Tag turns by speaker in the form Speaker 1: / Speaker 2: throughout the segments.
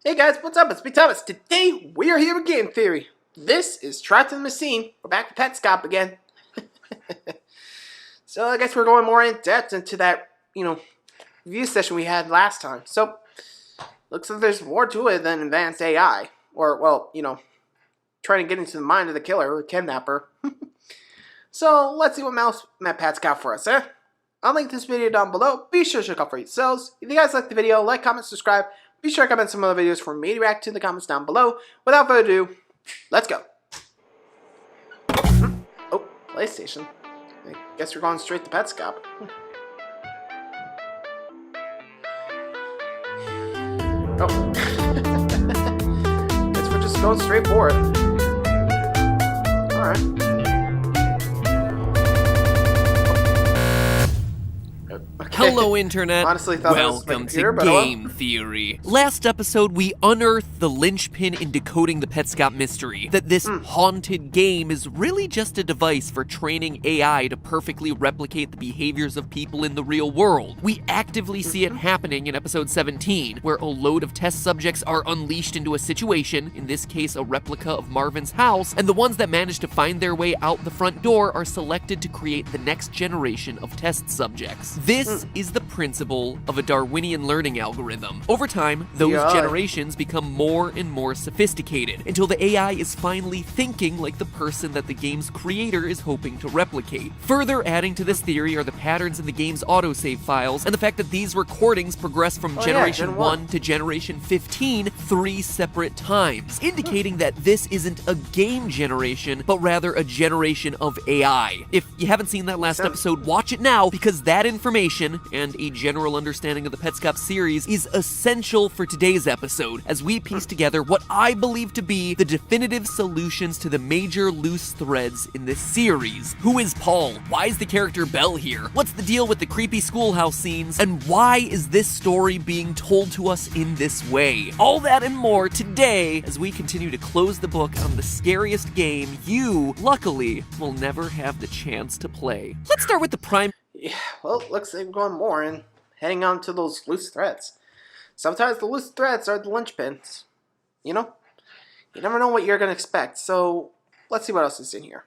Speaker 1: Hey guys, what's up? It's me, Thomas. Today, we are here with Game Theory. This is Trapped in the Machine. We're back with Petscop again. So I guess we're going more in depth into that, review session we had last time. So, looks like there's more to it than advanced AI. Or, well, trying to get into the mind of the killer or kidnapper. So, let's see what Mouse Matt Pat's got for us, eh? I'll link this video down below. Be sure to check out for yourselves. If you guys like the video, like, comment, subscribe. Be sure to comment some other videos for me to react to in the comments down below. Without further ado, let's go. Oh, PlayStation. I guess we're going straight to Petscop. Oh. Guess we're just going straight for it. Alright. Okay.
Speaker 2: Hello, Internet.
Speaker 1: Honestly, thought
Speaker 2: Welcome
Speaker 1: it was
Speaker 2: to Game Theory. Last episode, we unearthed the linchpin in decoding the Petscop mystery, that this haunted game is really just a device for training AI to perfectly replicate the behaviors of people in the real world. We actively see it happening in episode 17, where a load of test subjects are unleashed into a situation, in this case a replica of Marvin's house, and the ones that manage to find their way out the front door are selected to create the next generation of test subjects. This is the principle of a Darwinian learning algorithm. Over time, those generations become more and more sophisticated, until the AI is finally thinking like the person that the game's creator is hoping to replicate. Further adding to this theory are the patterns in the game's autosave files, and the fact that these recordings progress from Generation 1 to Generation 15 3 separate times, indicating that this isn't a game generation, but rather a generation of AI. If you haven't seen that last episode, watch it now, because that information and a general understanding of the Petscop series is essential for today's episode, as we piece together what I believe to be the definitive solutions to the major loose threads in this series. Who is Paul? Why is the character Belle here? What's the deal with the creepy schoolhouse scenes? And why is this story being told to us in this way? All that and more today, as we continue to close the book on the scariest game you, luckily, will never have the chance to play. Let's start with the prime.
Speaker 1: Yeah, well, looks like we're going more and heading on to those loose threads. Sometimes the loose threads are the linchpins. You never know what you're going to expect, so let's see what else is in here.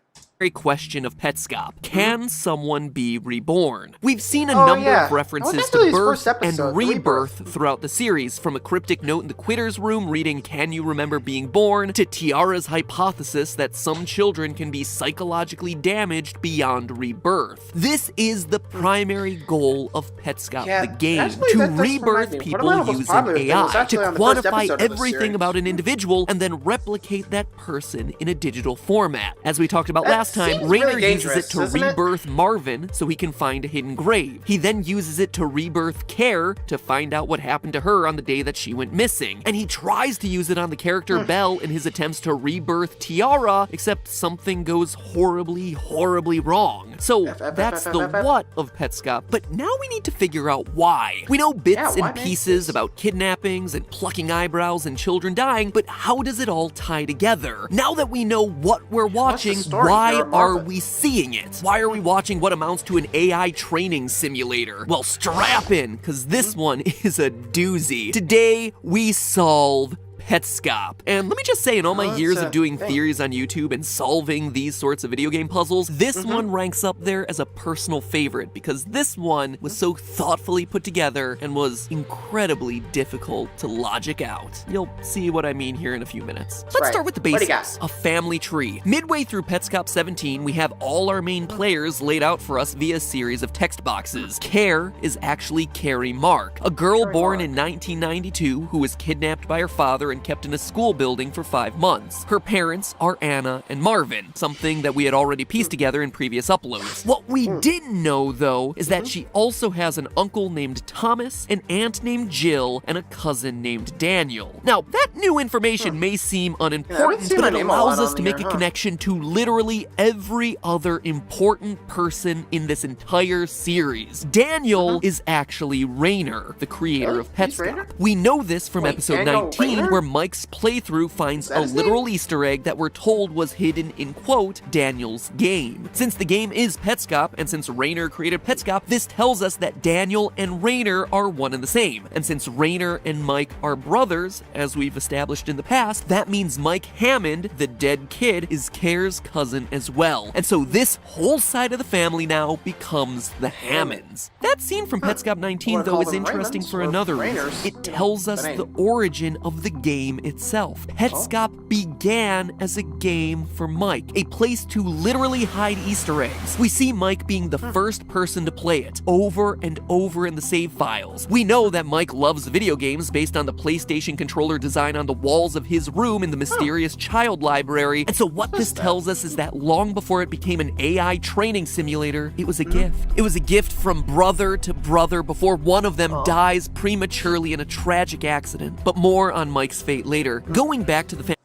Speaker 2: Question of Petscop. Can someone be reborn? We've seen a number of references to birth and rebirth throughout the series, from a cryptic note in the Quitter's room reading, "Can you remember being born?" to Tiara's hypothesis that some children can be psychologically damaged beyond rebirth. This is the primary goal of Petscop the game, to rebirth people using AI, to quantify everything about an individual and then replicate that person in a digital format. As we talked about last time, Rainer uses it to rebirth Marvin so he can find a hidden grave. He then uses it to rebirth Care to find out what happened to her on the day that she went missing. And he tries to use it on the character Belle in his attempts to rebirth Tiara, except something goes horribly, horribly wrong. So that's the what of Petscop, but now we need to figure out why. We know bits and pieces about kidnappings and plucking eyebrows and children dying, but how does it all tie together? Now that we know what we're watching, why are we seeing it? Why are we watching what amounts to an AI training simulator? Well, strap in, because this one is a doozy. Today, we solve Petscop. And let me just say, in all my years of doing theories on YouTube and solving these sorts of video game puzzles, this one ranks up there as a personal favorite, because this one was so thoughtfully put together and was incredibly difficult to logic out. You'll see what I mean here in a few minutes. Let's start with the basics. A family tree. Midway through Petscop 17, we have all our main players laid out for us via a series of text boxes. Care is actually Carrie Mark, a girl born in 1992 who was kidnapped by her father and kept in a school building for 5 months. Her parents are Anna and Marvin, something that we had already pieced together in previous uploads. What we didn't know, though, is that she also has an uncle named Thomas, an aunt named Jill, and a cousin named Daniel. Now, that new information may seem unimportant, but it allows us to make a connection to literally every other important person in this entire series. Daniel is actually Rainer, the creator of Petscop. We know this from episode 19, where Mike's playthrough finds a literal Easter egg that we're told was hidden in, quote, Daniel's game. Since the game is Petscop, and since Rainer created Petscop, this tells us that Daniel and Rainer are one and the same. And since Rainer and Mike are brothers, as we've established in the past, that means Mike Hammond, the dead kid, is Care's cousin as well. And so this whole side of the family now becomes the Hammonds. That scene from Petscop 19, though, is interesting for another reason. It tells us the origin of the game itself. Petscop began as a game for Mike, a place to literally hide Easter eggs. We see Mike being the first person to play it, over and over in the save files. We know that Mike loves video games based on the PlayStation controller design on the walls of his room in the mysterious child library, and so what this tells us is that long before it became an AI training simulator, it was a gift. It was a gift from brother to brother before one of them dies prematurely in a tragic accident. But more on Mike's fate later. Going back to the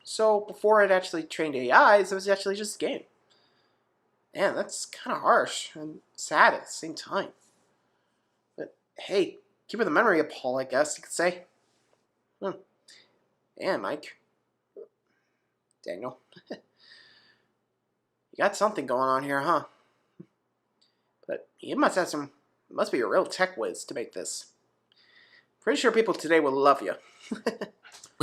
Speaker 1: So before it actually trained AIs, it was actually just a game. Man, that's kind of harsh and sad at the same time. But hey, keep it the memory of Paul, I guess you could say. Yeah, Mike. Daniel. You got something going on here, huh? But you must have some, must be a real tech whiz to make this. Pretty sure people today will love you.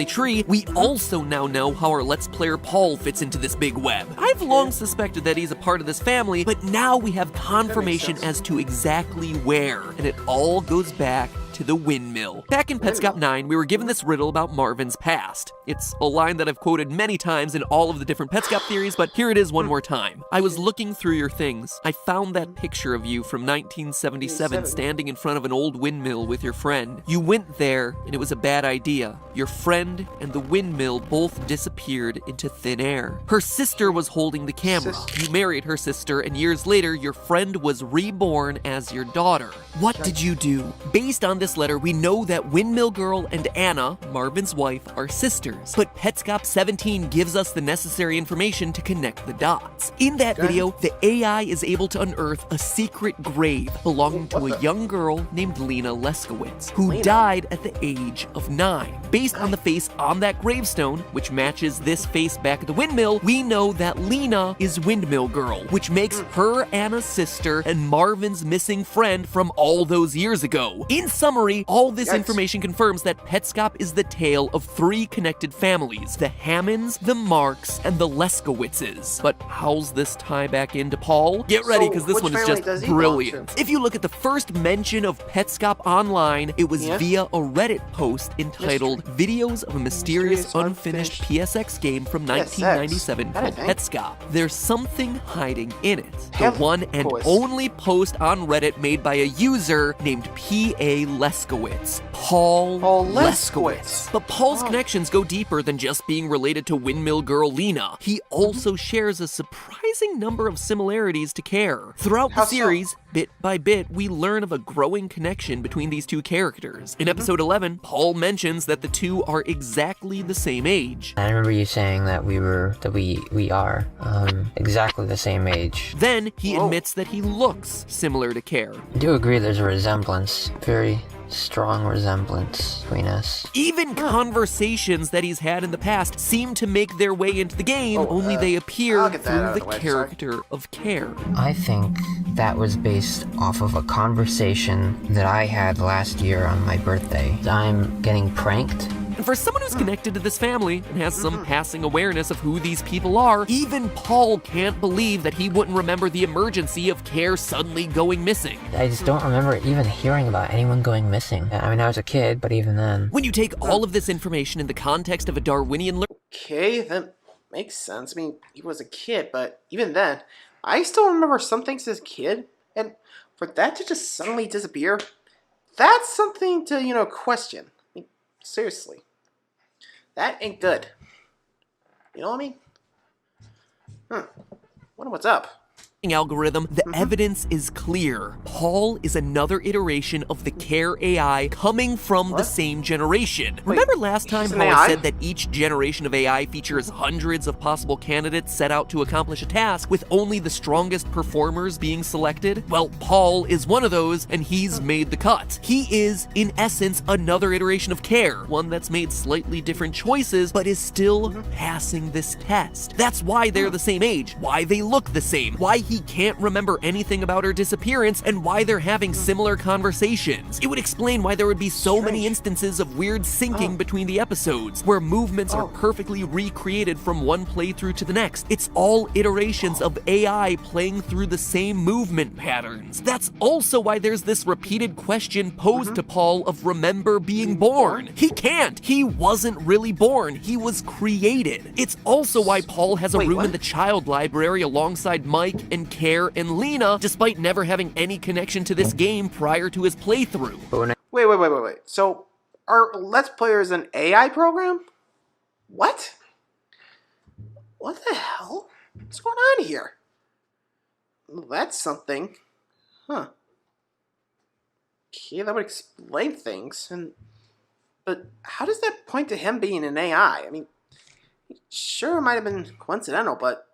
Speaker 2: Tree, we also now know how our Let's Player Paul fits into this big web. I've long suspected that he's a part of this family, but now we have confirmation as to exactly where, and it all goes back to the windmill. Back in Petscop 9, we were given this riddle about Marvin's past. It's a line that I've quoted many times in all of the different Petscop theories, but here it is one more time. I was looking through your things. I found that picture of you from 1977 standing in front of an old windmill with your friend. You went there, and it was a bad idea. Your friend and the windmill both disappeared into thin air. Her sister was holding the camera. You married her sister, and years later, your friend was reborn as your daughter. What did you do? Based on this letter, we know that Windmill Girl and Anna, Marvin's wife, are sisters. But Petscop 17 gives us the necessary information to connect the dots. In that video, the AI is able to unearth a secret grave belonging to a young girl named Lena Leskowitz, who died at the age of 9. Based on the face on that gravestone, which matches this face back at the windmill, we know that Lena is Windmill Girl, which makes her Anna's sister and Marvin's missing friend from all those years ago. In summary, all this information confirms that Petscop is the tale of 3 connected families: the Hammonds, the Marks, and the Leskowitzes. But how's this tie back into Paul? Get ready, because this one is just brilliant. If you look at the first mention of Petscop online, it was via a Reddit post entitled Videos of a Mysterious Unfinished PSX Game from 1997 called Petscop. There's something hiding in it. The one and only post on Reddit made by a user named P.A. Leskowitz. Paul Leskowitz. But Paul's connections go deeper than just being related to Windmill Girl Lena. He also shares a surprising number of similarities to Care. Throughout the series, bit by bit, we learn of a growing connection between these two characters. In episode 11, Paul mentions that the two are exactly the same age.
Speaker 3: I remember you saying that we are exactly the same age.
Speaker 2: Then he admits that he looks similar to Care.
Speaker 3: I do agree there's a resemblance, very strong resemblance between us.
Speaker 2: Even conversations that he's had in the past seem to make their way into the game, only they appear through the character of Care.
Speaker 3: I think that was based off of a conversation that I had last year on my birthday. I'm getting pranked.
Speaker 2: And for someone who's connected to this family and has some passing awareness of who these people are, even Paul can't believe that he wouldn't remember the emergency of Care suddenly going missing.
Speaker 3: I just don't remember even hearing about anyone going missing. I mean, I was a kid, but even then.
Speaker 2: When you take all of this information in the context of a Darwinian
Speaker 1: Okay, that makes sense. I mean, he was a kid, but even then, I still remember some things as a kid, and for that to just suddenly disappear, that's something to, question. I mean, seriously. That ain't good. You know what I mean? Wonder what's up.
Speaker 2: algorithm, the evidence is clear. Paul is another iteration of the Care AI coming from the same generation. Remember last time how I said that each generation of AI features hundreds of possible candidates set out to accomplish a task with only the strongest performers being selected? Well, Paul is one of those, and he's made the cut. He is, in essence, another iteration of Care, one that's made slightly different choices, but is still passing this test. That's why they're the same age, why they look the same, why he can't remember anything about her disappearance, and why they're having similar conversations. It would explain why there would be so many instances of weird syncing between the episodes, where movements are perfectly recreated from one playthrough to the next. It's all iterations of AI playing through the same movement patterns. That's also why there's this repeated question posed to Paul of remember being born. He can't. He wasn't really born. He was created. It's also why Paul has a room in the child library alongside Mike and Care and Lena, despite never having any connection to this game prior to his playthrough.
Speaker 1: Wait. So, are Let's Players an AI program? What? What the hell? What's going on here? Well, that's something. Huh. Okay, that would explain things. But how does that point to him being an AI? I mean, sure, it might have been coincidental, but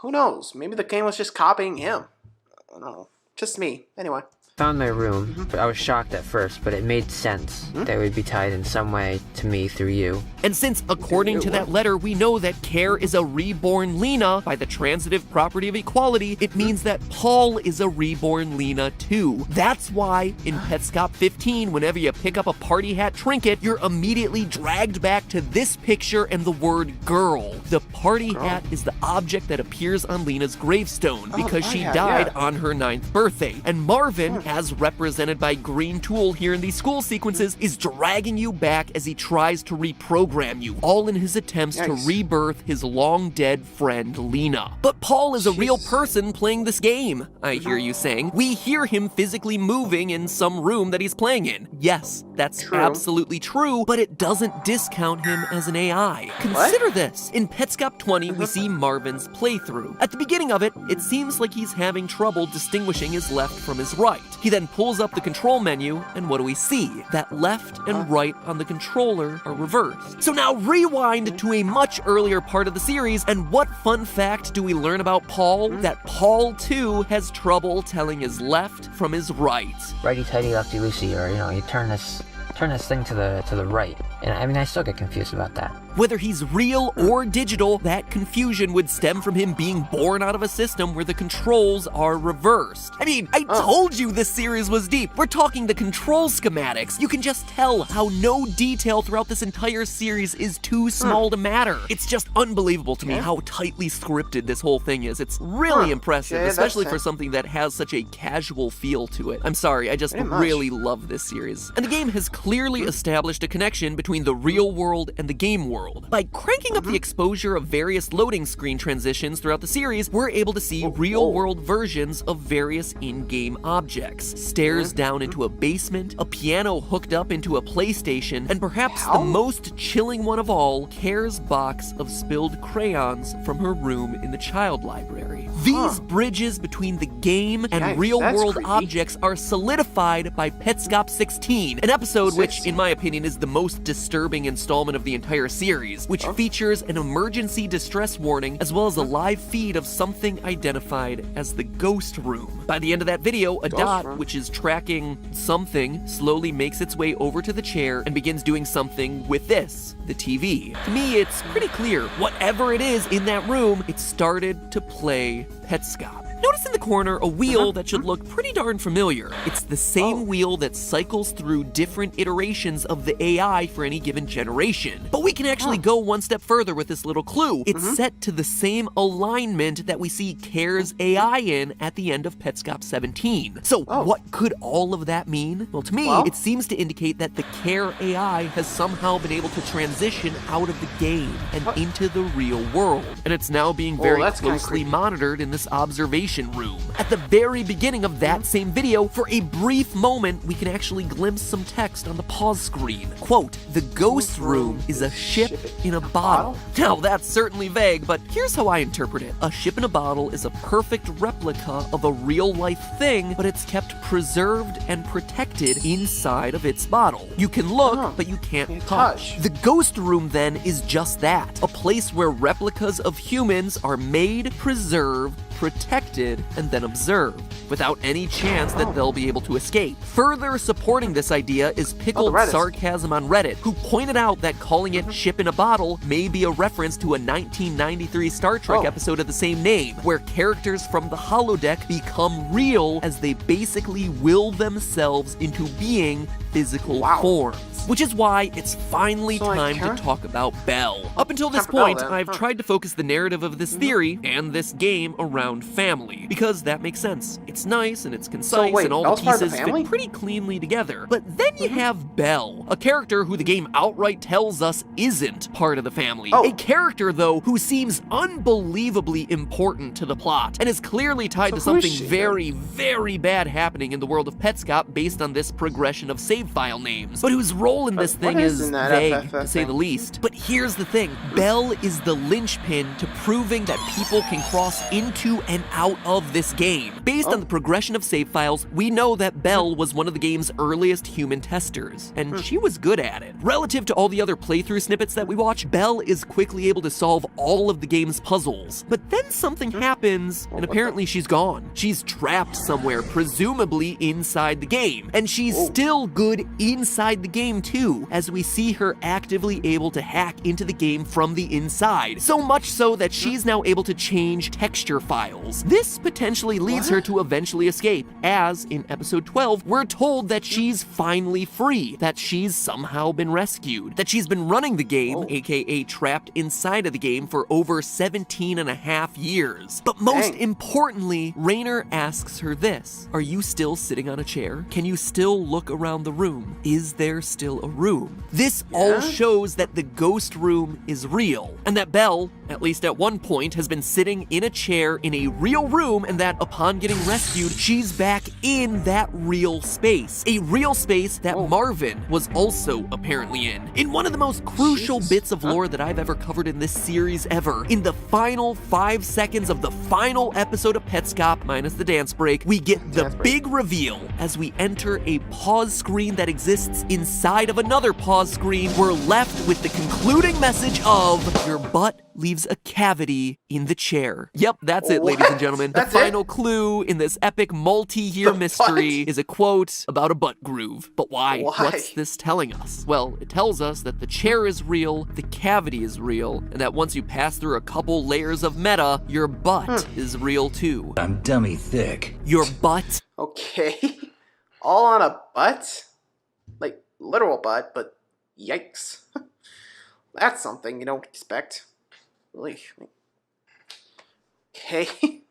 Speaker 1: who knows? Maybe the game was just copying him. I don't know. Just me. Anyway.
Speaker 3: Found my room. I was shocked at first, but it made sense. They would be tied in some way to me through you.
Speaker 2: And since, according to that letter, we know that Care is a reborn Lena by the transitive property of equality, it means that Paul is a reborn Lena too. That's why in Petscop 15, whenever you pick up a party hat trinket, you're immediately dragged back to this picture and the word girl. The party hat is the object that appears on Lena's gravestone because she died on her 9th birthday. And Marvin, as represented by Green Tool here in these school sequences, is dragging you back as he tries to reprogram you, all in his attempts to rebirth his long-dead friend Lena. But Paul is a real person playing this game, I hear you saying. We hear him physically moving in some room that he's playing in. Yes, that's absolutely true, but it doesn't discount him as an AI. Consider this. In Petscop 20, we see Marvin's playthrough. At the beginning of it, it seems like he's having trouble distinguishing his left from his right. He then pulls up the control menu, and what do we see? That left and right on the controller are reversed. So now rewind to a much earlier part of the series, and what fun fact do we learn about Paul? That Paul, too, has trouble telling his left from his right.
Speaker 3: Righty-tighty, lefty-loosey, or, you turn this thing to the right. And I mean, I still get confused about that.
Speaker 2: Whether he's real or digital, that confusion would stem from him being born out of a system where the controls are reversed. I mean, I told you this series was deep. We're talking the control schematics. You can just tell how no detail throughout this entire series is too small to matter. It's just unbelievable to me how tightly scripted this whole thing is. It's really impressive, especially for something that has such a casual feel to it. I'm sorry, I just really love this series. And the game has clearly established a connection between the real world and the game world. By cranking up the exposure of various loading screen transitions throughout the series, we're able to see real-world versions of various in-game objects. Stairs down into a basement, a piano hooked up into a PlayStation, and perhaps the most chilling one of all, Care's box of spilled crayons from her room in the child library. These bridges between the game and real-world objects are solidified by Petscop 16, an episode which, in my opinion, is the most disturbing installment of the entire series, which features an emergency distress warning as well as a live feed of something identified as the ghost room. By the end of that video, a dot, which is tracking something, slowly makes its way over to the chair and begins doing something with this, the TV. To me, it's pretty clear, whatever it is in that room, it started to play Petscop. Notice in the corner a wheel that should look pretty darn familiar. It's the same wheel that cycles through different iterations of the AI for any given generation. But we can actually go one step further with this little clue. It's set to the same alignment that we see Care's AI in at the end of Petscop 17. So what could all of that mean? Well, to me, it seems to indicate that the Care AI has somehow been able to transition out of the game and into the real world. And it's now being very closely monitored in this observation examination room. At the very beginning of that same video, for a brief moment, we can actually glimpse some text on the pause screen. Quote, "The ghost room is a ship in a bottle." Now, that's certainly vague, but here's how I interpret it. A ship in a bottle is a perfect replica of a real-life thing, but it's kept preserved and protected inside of its bottle. You can look, but you can't touch. The ghost room, then, is just that. A place where replicas of humans are made, preserved, protected, and then observed, without any chance that they'll be able to escape. Further supporting this idea is Pickled Sarcasm on Reddit, who pointed out that calling it Ship in a Bottle may be a reference to a 1993 Star Trek episode of the same name, where characters from the holodeck become real as they basically will themselves into being physical forms. Which is why it's finally time to talk about Belle. Up until this point, I've tried to focus the narrative of this theory and this game around family, because that makes sense. It's nice and it's concise and all the pieces fit pretty cleanly together. But then you have Belle, a character who the game outright tells us isn't part of the family. A character, though, who seems unbelievably important to the plot and is clearly tied to something very, very bad happening in the world of Petscop based on this progression of save file names, but whose role in this thing is vague, to say the least. But here's the thing, Belle is the linchpin to proving that people can cross into and out of this game. Based on the progression of save files, we know that Belle was one of the game's earliest human testers, and she was good at it. Relative to all the other playthrough snippets that we watch, Belle is quickly able to solve all of the game's puzzles. But then something happens, and apparently she's gone. She's trapped somewhere, presumably inside the game, and she's still good inside the game too, as we see her actively able to hack into the game from the inside. So much so that she's now able to change texture files. This potentially leads her to eventually escape, as in episode 12, we're told that she's finally free, that she's somehow been rescued, that she's been running the game, aka trapped inside of the game, for over 17 and a half years. But most importantly, Raynor asks her this: are you still sitting on a chair? Can you still look around the room? Is there still a room? This all shows that the ghost room is real, and that Belle, at least at one point, has been sitting in a chair in a real room, and that upon getting rescued, she's back in that real space. A real space that Marvin was also apparently in. In one of the most crucial bits of lore that I've ever covered in this series ever, in the final 5 seconds of the final episode of Petscop, minus the dance break, we get the big reveal as we enter a pause screen that exists inside of another pause screen. We're left with the concluding message of your butt leaves a cavity in the chair. Yep, that's it, ladies and gentlemen. The final clue in this epic multi-year mystery is a quote about a butt groove. But why? What's this telling us? Well, it tells us that the chair is real, the cavity is real, and that once you pass through a couple layers of meta, your butt is real too.
Speaker 4: I'm dummy thick.
Speaker 2: Your butt?
Speaker 1: Okay. All on a butt? Like, literal butt, but yikes. That's something you don't expect. Really. Okay.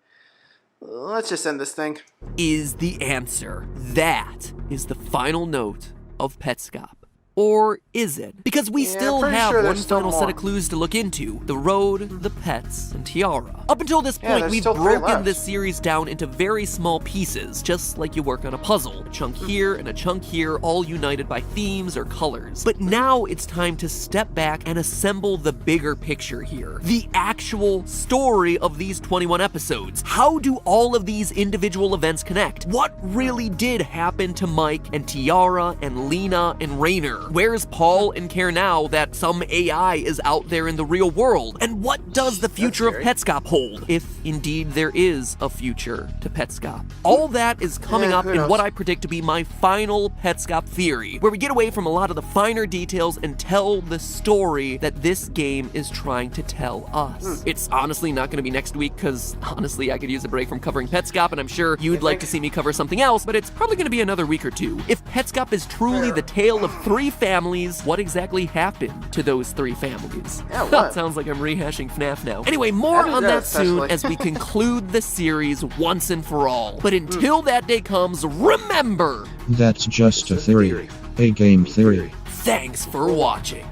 Speaker 1: Let's just end this thing.
Speaker 2: Is the answer. That is the final note of Petscop. Or is it? Because we still have one final set of clues to look into: the road, the pets, and Tiara. Up until this point, we've broken this series down into very small pieces, just like you work on a puzzle. A chunk here and a chunk here, all united by themes or colors. But now it's time to step back and assemble the bigger picture here. The actual story of these 21 episodes. How do all of these individual events connect? What really did happen to Mike and Tiara and Lena and Raynor? Where's Paul and Care now that some AI is out there in the real world? And what does the future of Petscop hold, if indeed there is a future to Petscop? All that is coming up in what I predict to be my final Petscop theory, where we get away from a lot of the finer details and tell the story that this game is trying to tell us. It's honestly not going to be next week, because honestly I could use a break from covering Petscop, and I'm sure you'd like to see me cover something else, but it's probably going to be another week or two. If Petscop is truly the tale of 3 families, what exactly happened to those 3 families? That sounds like I'm rehashing FNAF now. Anyway, more on that soon as we conclude the series once and for all. But until that day comes, remember,
Speaker 5: that's just a theory. A game theory.
Speaker 2: Thanks for watching.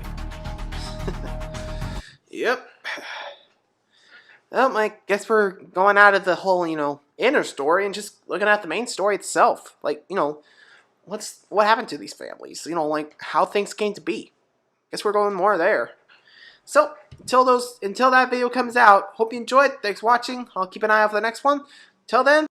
Speaker 1: Yep. Well, I guess we're going out of the whole, inner story and just looking at the main story itself. Like, what happened to these families? Like how things came to be. Guess we're going more there. So until that video comes out, hope you enjoyed. Thanks for watching. I'll keep an eye out for the next one. Till then.